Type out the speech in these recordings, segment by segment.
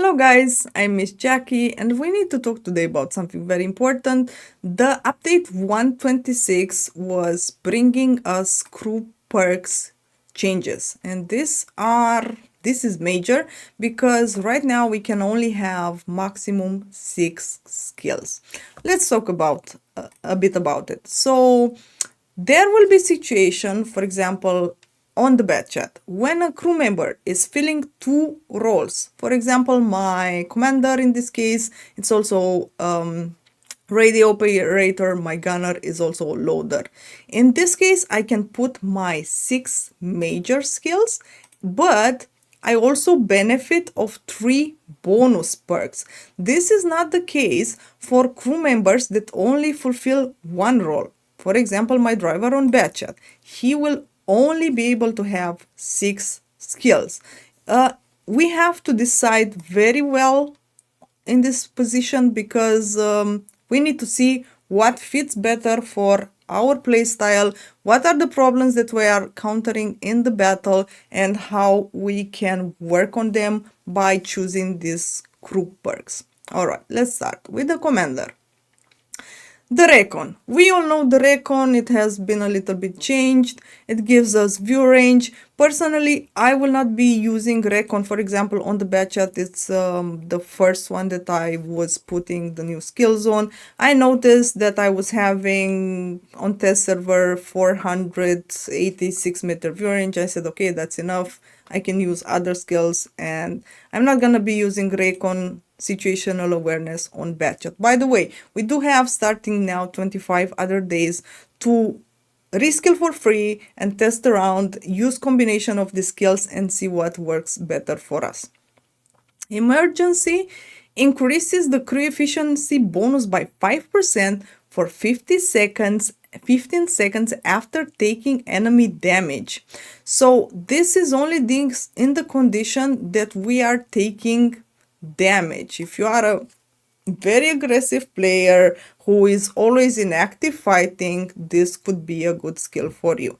Hello guys, I'm Miss Jackie and we need to talk today about something very important. The update 126 was bringing us crew perks changes, and this is major because right now we can only have maximum 6 skills. Let's talk about a bit about it. So there will be situation, for example, on the bat chat, when a crew member is filling two roles. For example, my commander in this case, it's also radio operator, my gunner is also loader. In this case, I can put my 6 major skills, but I also benefit of 3 bonus perks. This is not the case for crew members that only fulfill one role. For example, my driver on BATCHAT, he will only be able to have 6 skills. We have to decide very well in this position because we need to see what fits better for our playstyle, what are the problems that we are countering in the battle, and how we can work on them by choosing these crew perks. Alright, let's start with the commander. The Recon. We all know the Recon, it has been a little bit changed. It gives us view range. Personally, I will not be using Recon, for example, on the BATCHAT. It's the first one that I was putting the new skills on. I noticed that I was having on test server 486 meter view range. I said, okay, that's enough. I can use other skills and I'm not gonna be using Recon situational awareness on BATCHAT. By the way, we do have starting now 25 other days to reskill for free and test around, use combination of the skills and see what works better for us. Emergency increases the crew efficiency bonus by 5% for 15 seconds after taking enemy damage. So this is only in the condition that we are taking damage. If you are a very aggressive player who is always in active fighting, this could be a good skill for you.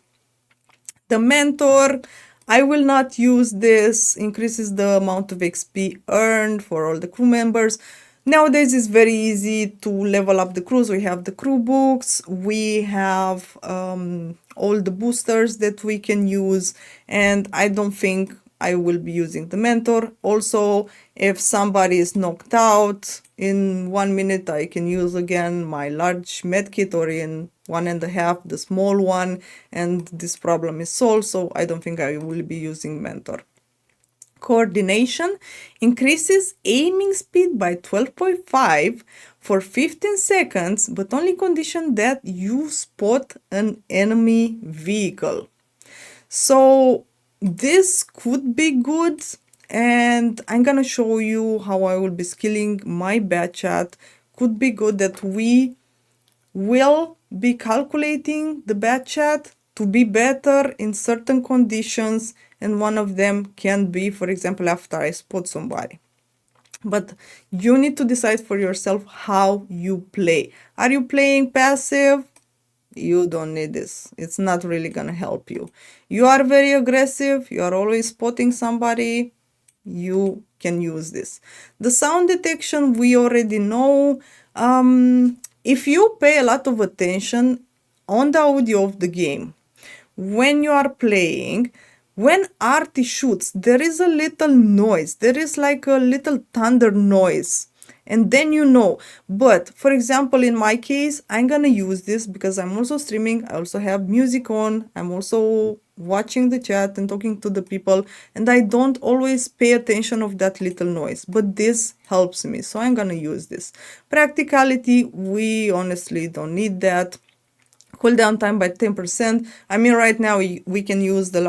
The mentor, I will not use this, increases the amount of XP earned for all the crew members. Nowadays it's very easy to level up the crews. We have the crew books, we have all the boosters that we can use, and I don't think I will be using the mentor. Also, if somebody is knocked out, in 1 minute I can use again my large medkit, or in 1.5 the small one, and this problem is solved, so I don't think I will be using mentor. Coordination increases aiming speed by 12.5 for 15 seconds, but only condition that you spot an enemy vehicle. So this could be good, and I'm gonna show you how I will be skilling my BATCHAT. Could be good that we will be calculating the BATCHAT to be better in certain conditions, and one of them can be, for example, after I spot somebody. But you need to decide for yourself how you play. Are you playing passive? You don't need this. It's not really gonna help you. You are very aggressive, you are always spotting somebody, you can use this. The sound detection we already know. If you pay a lot of attention on the audio of the game, when you are playing, when Artie shoots, there is a little noise. There is like a little thunder noise. And then you know. But for example, in my case, I'm gonna use this because I'm also streaming. I also have music on. I'm also watching the chat and talking to the people. And I don't always pay attention of that little noise. But this helps me. So I'm gonna use this. Practicality, we honestly don't need that. Cooldown time by 10%. I mean, right now we can use the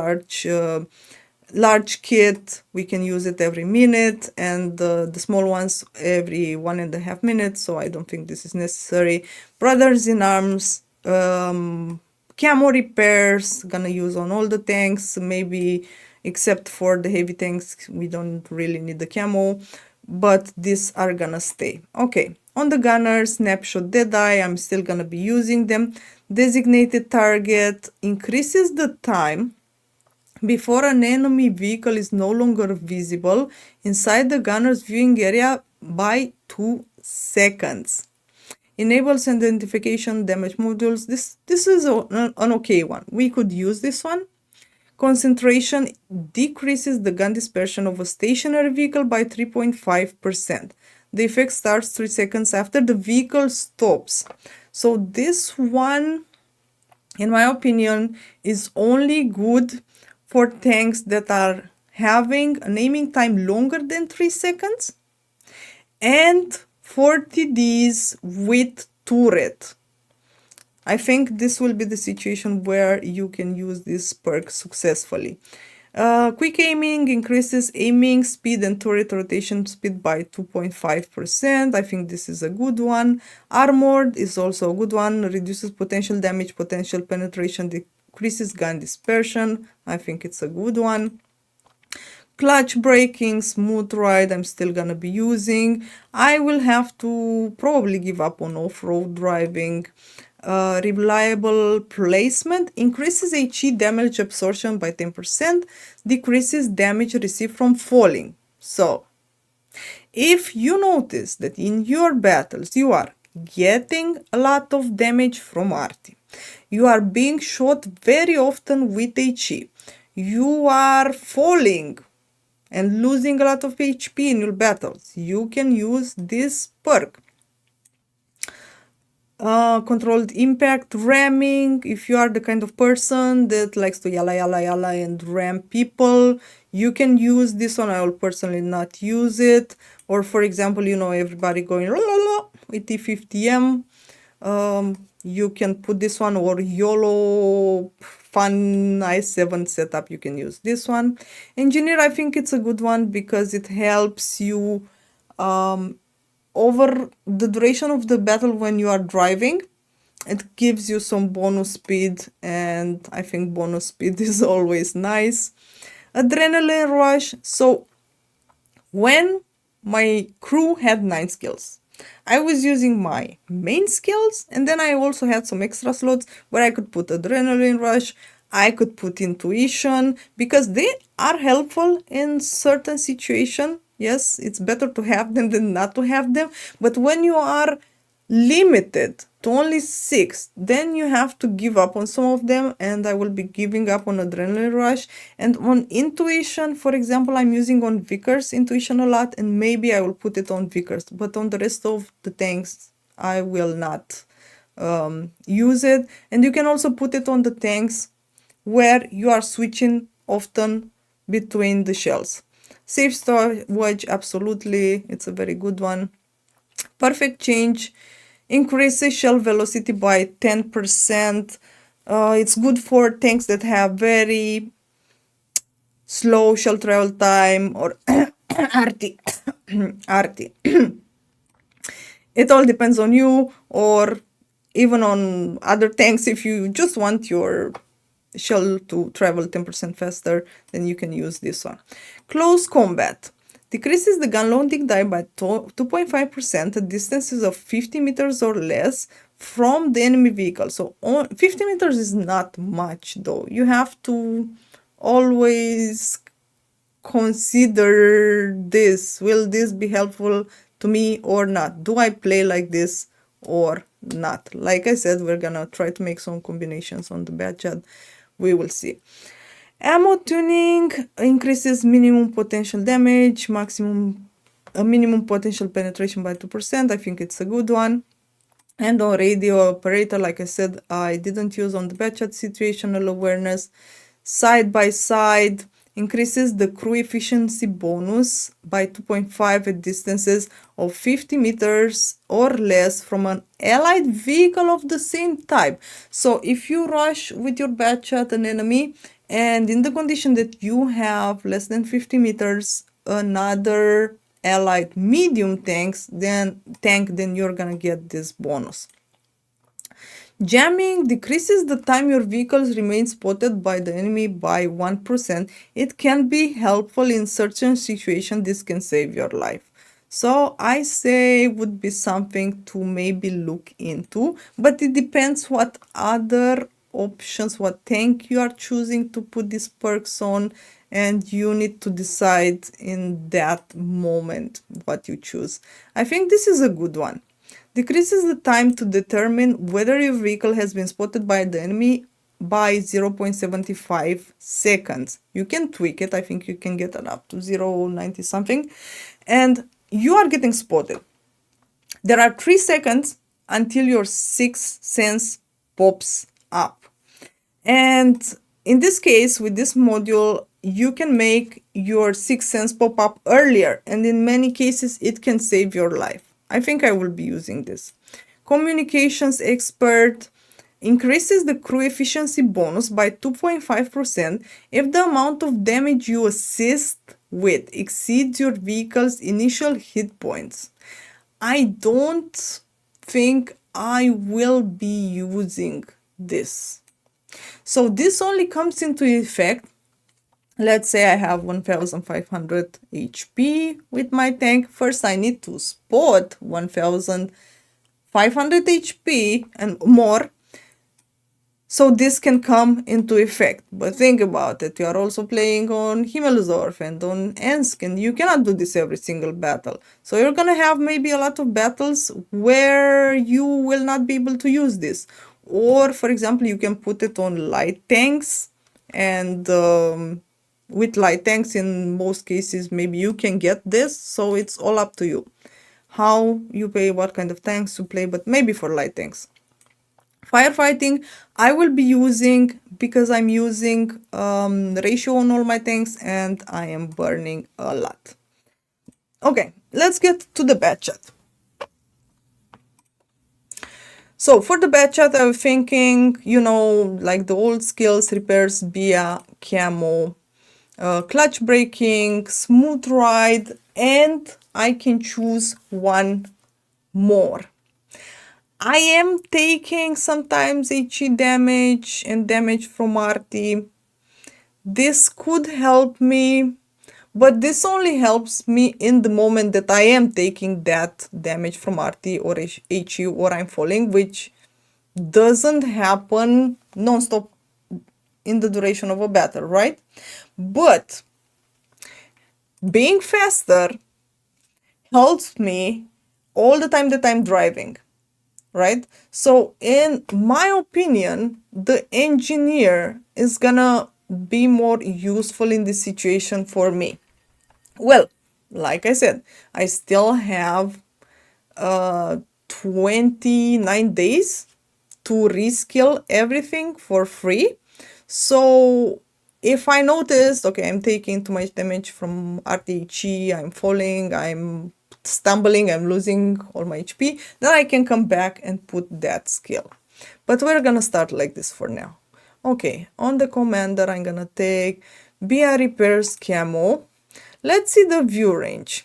large kit, we can use it every minute, and the small ones every 1.5 minutes, so I don't think this is necessary. Brothers in Arms, camo repairs, gonna use on all the tanks, maybe except for the heavy tanks, we don't really need the camo, but these are gonna stay. Okay, on the gunner, snapshot deadeye, I'm still gonna be using them. Designated target increases the time before an enemy vehicle is no longer visible inside the gunner's viewing area by 2 seconds. Enables identification damage modules. This is an okay one. We could use this one. Concentration decreases the gun dispersion of a stationary vehicle by 3.5%. The effect starts 3 seconds after the vehicle stops. So this one, in my opinion, is only good for tanks that are having an aiming time longer than 3 seconds and 40 Ds with turret. I think this will be the situation where you can use this perk successfully. Quick aiming increases aiming speed and turret rotation speed by 2.5%. I think this is a good one. Armored is also a good one. Reduces potential damage, potential penetration, decreases gun dispersion. I think it's a good one. Clutch braking, smooth ride, I'm still gonna be using. I will have to probably give up on off-road driving. Reliable placement increases HE damage absorption by 10%, decreases damage received from falling. So, if you notice that in your battles you are getting a lot of damage from arty, you are being shot very often with HE, you are falling and losing a lot of HP in your battles, you can use this perk. Controlled impact ramming. If you are the kind of person that likes to yalla yalla yalla and ram people, you can use this one. I will personally not use it. Or for example, you know, everybody going la la la with T50M. You can put this one, or YOLO fun i7 setup, you can use this one. Engineer, I think it's a good one because it helps you over the duration of the battle when you are driving. It gives you some bonus speed, and I think bonus speed is always nice. Adrenaline rush. So when my crew had 9 skills, I was using my main skills, and then I also had some extra slots where I could put adrenaline rush, I could put intuition, because they are helpful in certain situations. Yes, it's better to have them than not to have them, but when you are limited to only 6, then you have to give up on some of them, and I will be giving up on adrenaline rush. And on intuition, for example, I'm using on Vickers intuition a lot, and maybe I will put it on Vickers, but on the rest of the tanks I will not use it. And you can also put it on the tanks where you are switching often between the shells. Safe storage, absolutely, it's a very good one. Perfect change increases shell velocity by 10%. It's good for tanks that have very slow shell travel time, or arty. Arty. It all depends on you, or even on other tanks. If you just want your shell to travel 10% faster, then you can use this one. Close combat decreases the gun loading die by 2.5% at distances of 50 meters or less from the enemy vehicle. So 50 meters is not much though. You have to always consider this. Will this be helpful to me or not? Do I play like this or not? Like I said, we're gonna try to make some combinations on the BATCHAT. We will see. Ammo tuning increases minimum potential damage, minimum potential penetration by 2%. I think it's a good one. And on radio operator, like I said, I didn't use on the BATCHAT situational awareness. Side by side increases the crew efficiency bonus by 2.5 at distances of 50 meters or less from an allied vehicle of the same type. So if you rush with your BATCHAT an enemy, and in the condition that you have less than 50 meters another allied medium tank, then you're gonna get this bonus. Jamming decreases the time your vehicles remain spotted by the enemy by 1%. It can be helpful in certain situations. This can save your life. So I say would be something to maybe look into, but it depends what other options, what tank you are choosing to put these perks on, and you need to decide in that moment what you choose. I think this is a good one. Decreases the time to determine whether your vehicle has been spotted by the enemy by 0.75 seconds. You can tweak it. I think you can get it up to 0.90 something. And you are getting spotted. There are 3 seconds until your sixth sense pops up. And in this case, with this module, you can make your sixth sense pop up earlier. And in many cases, it can save your life. I think I will be using this. Communications expert increases the crew efficiency bonus by 2.5% if the amount of damage you assist with exceeds your vehicle's initial hit points. I don't think I will be using this. So this only comes into effect. Let's say I have 1500 HP with my tank. First, I need to spot 1500 HP and more, so this can come into effect. But think about it, you are also playing on Himmelsdorf and on Ensk, and you cannot do this every single battle. So you're gonna have maybe a lot of battles where you will not be able to use this. Or, for example, you can put it on light tanks, and with light tanks, in most cases, maybe you can get this. So it's all up to you how you play, what kind of tanks you play, but maybe for light tanks. Firefighting, I will be using because I'm using ratio on all my tanks and I am burning a lot. Okay, let's get to the BATCHAT. So for the BATCHAT, I was thinking, you know, like the old skills, repairs, BIA, camo, clutch braking, smooth ride, and I can choose one more. I am taking sometimes HE damage and damage from RT. This could help me, but this only helps me in the moment that I am taking that damage from RT or HE or I'm falling, which doesn't happen non-stop in the duration of a battle, right? But being faster helps me all the time that I'm driving. Right? So in my opinion, the engineer is gonna be more useful in this situation for me. Well, like I said, I still have 29 days to reskill everything for free. So if I noticed, okay, I'm taking too much damage from RTHE, I'm falling, I'm stumbling, I'm losing all my HP, then I can come back and put that skill. But we're gonna start like this for now. Okay, on the commander, I'm gonna take BIA repairs camo. Let's see the view range.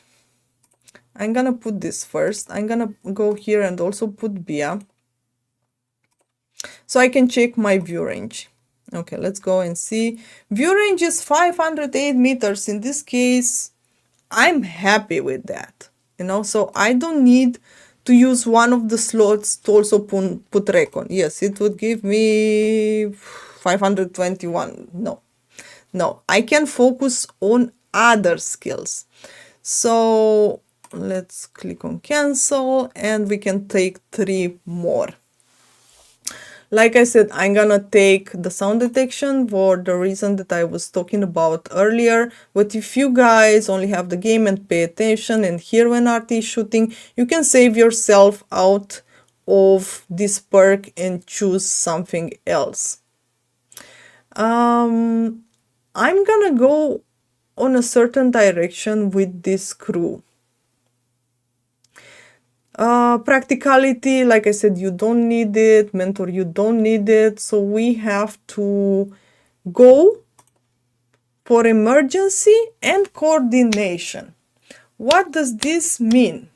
I'm gonna put this first. I'm gonna go here and also put BIA, so I can check my view range. Okay, let's go and see. View range is 508 meters. In this case, I'm happy with that. You know, so I don't need to use one of the slots to also put recon. Yes, it would give me 521. No, I can focus on other skills. So let's click on cancel and we can take 3 more. Like I said, I'm gonna take the sound detection for the reason that I was talking about earlier. But if you guys only have the game and pay attention and hear when RT is shooting, you can save yourself out of this perk and choose something else. I'm gonna go on a certain direction with this crew. Practicality, like I said, you don't need it. Mentor, you don't need it. So we have to go for emergency and coordination. What does this mean?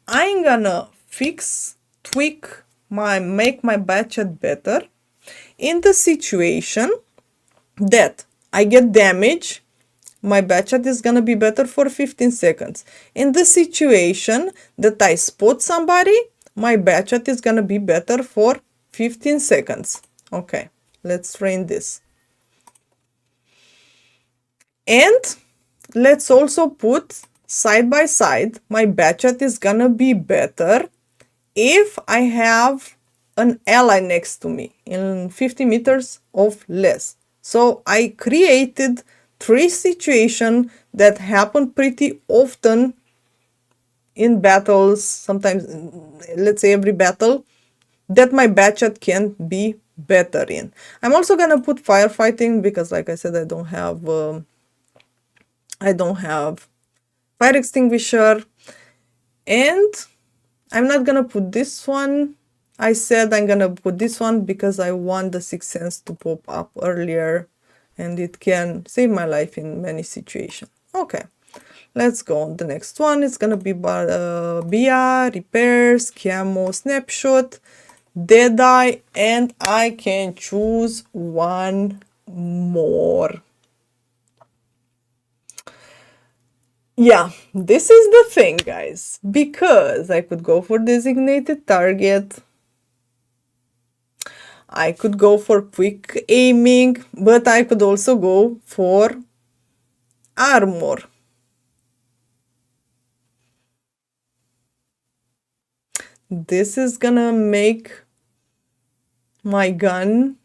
I'm gonna tweak make my BATCHAT better in the situation that I get damage. My BATCHAT is gonna be better for 15 seconds. In the situation that I spot somebody, my BATCHAT is gonna be better for 15 seconds. Okay, let's train this. And let's also put side by side, my BATCHAT is gonna be better if I have an ally next to me in 50 meters of less. So I created 3 situations that happen pretty often in battles, sometimes, let's say every battle, that my BATCHAT can be better in. I'm also gonna put firefighting because, like I said, I don't have fire extinguisher, and I'm not gonna put this one. I said I'm gonna put this one because I want the Sixth Sense to pop up earlier, and it can save my life in many situations. Okay, let's go on the next one. It's gonna be BIA, repairs, camo, snapshot, Deadeye, and I can choose one more. Yeah, this is the thing, guys, because I could go for designated target, I could go for quick aiming, but I could also go for armor. This is gonna make my gun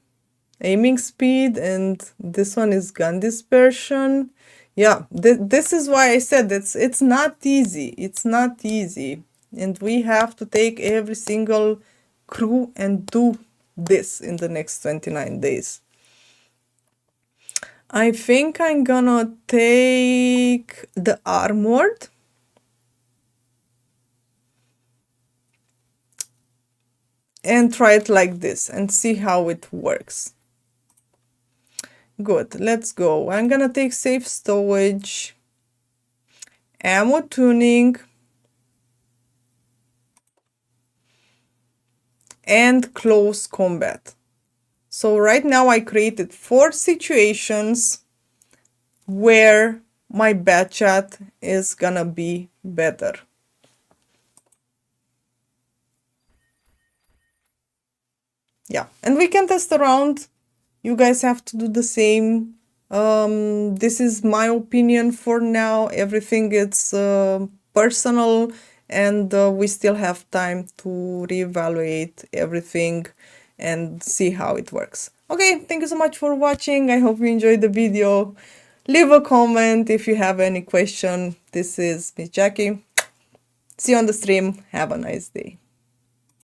aiming speed, and this one is gun dispersion. Yeah, this is why I said it's not easy. It's not easy. And we have to take every single crew and do this in the next 29 days. I think I'm gonna take the armored. And try it like this and see how it works. Good, let's go. I'm gonna take safe stowage, ammo tuning, and close combat. So right now I created 4 situations where my BATCHAT is gonna be better. Yeah, and we can test around. You guys have to do the same. This is my opinion for now. Everything is personal, and we still have time to reevaluate everything and see how it works. Okay, thank you so much for watching. I hope you enjoyed the video. Leave a comment if you have any question. This is Miss Jackie. See you on the stream. Have a nice day.